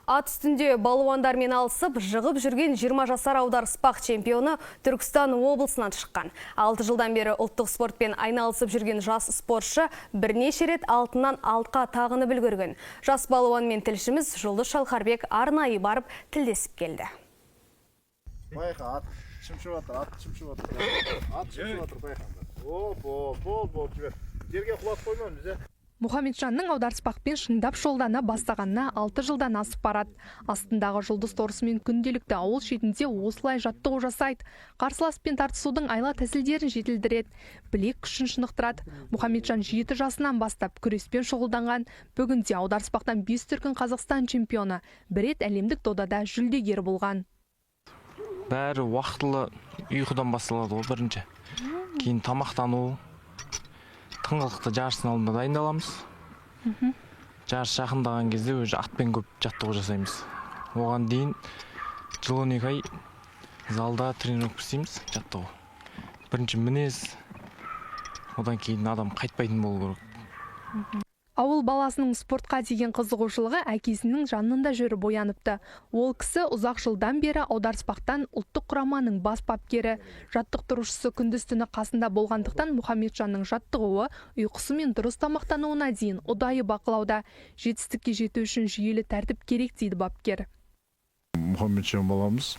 Ат үстінде балуандармен алысып, жығып жүрген 20 жасар аударыспақ чемпионы Түркістан облысынан шыққан. 6 жылдан бері ұлттық спортпен айналысып жүрген жас спортшы бірнеше рет алтыннан алтқа тағынып үлгерген. Жас балуанмен тілшіміз Жұлдыз Шалқарбек арнайы барып тілдесіп келді. Байқа, ат шымшып жатыр, байқаңдар. Бол, жерге құлап қоймаңыз, бізде. Мұхамеджанның аударыспақпен шыңдап жолдана бастағанына 6 жылдан асып барады. Астындағы жұлдыз торысымен күнделікті ауыл шетінде осылай жаттығу жасайды. Қарсыласпен тартысудың айла тәсілдерін жетілдіреді, білек күшін шынықтырады. Мұхамеджан 7 жасынан бастап күреспен шұғылданған. Бүгінде аударыспақтан 5 дүркін Қазақстан чемпионы, бір рет әлемдік додада жүлдегер болған. Бәрі уақытылы ұйқыдан басталады ғой бірінші. Кейін тамақтану, тыңғылықты жарыстың алдында дайындаламыз. Жарыс жақындаған кезде өзі атпен көп жаттығу жасаймыз. Оған дейін жылы 2 ай залда тренировка істейміз, жаттығу. Бірінші мінез, одан кейін адам қайтпайтын болу керек. Ауыл баласының спортқа деген қызығушылығы әкесінің жанында жүріп ояныпты. Ол кісі ұзақ жылдан бері аударыспақтан ұлттық құраманың бас бапкері. Жаттықтырушысы күндіз-түні қасында болғандықтан Мұхамеджанның жаттығуы, ұйқысы мен дұрыс тамақтануына дейін ұдайы бақылауда. Жетістікке жету үшін жүйелі тәртіп керек дейді бапкер. Мұхамеджан баламыз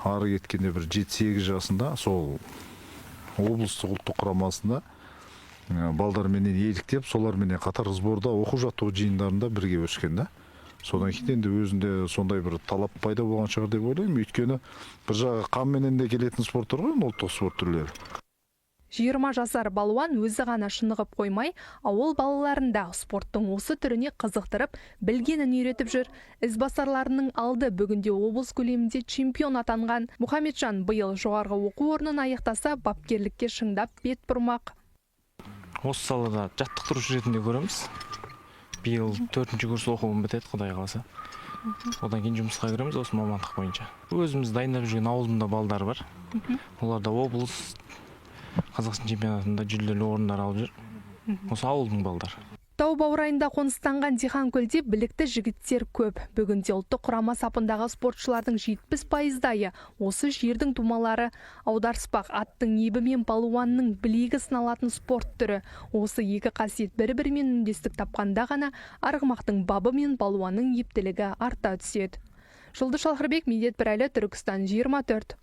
ары кеткенде бір 7-8 жасында сол облыстық ұлттық құрамасында балдарменен еліктеп, соларменен қатар сборда оқу жаттығу жиындарында бірге өскен да. Содан кейін енді өзінде сондай бір талап пайда болған шығар деп ойлаймын. Өйткені бір жағы қанменен де келетін спорттар ғой, ұлттық спорт түрлері. 20 жасар балуан өзі ғана шынығып қоймай, ауыл балаларында спорттың осы түріне қызықтырып, білгенін үйретіп жүр. Ізбасарларының алды бүгінде облыс көлемінде чемпион атанған. Мұхамеджан биыл жоғарғы оқу орнын аяқтаса, бапкерлікке шыңдап бет бұрмақ. Осы салада жаттықтырушы ретінде көреміз. Биыл 4-ші курс оқуым бітеді, Құдай қаласа. Одан кейін жұмысқа кіреміз осы мамандық бойынша. Өзіміз дайындап жүрген ауылымда балдар бар. Оларда облыс Қазақстан чемпионатында жүлделі орындар алып жүр. Осы ауылдың балдар. Тау баурайында қоныстанған Дихан-көлде білікті жігіттер көп. Бүгінде ұлттық құрама сапындағы спортшылардың 70%-дайы осы жердің тумалары. Аударыспақ аттың ебі мен балуанның білегі сыналатын спорт түрі. Осы екі қасиет бір-бірімен үндестік тапқанда ғана арғымақтың бабы мен балуанның ептілігі арта түседі. Жұлдыз Шалқарбек, Медет Бірәлі, Түркістан 24.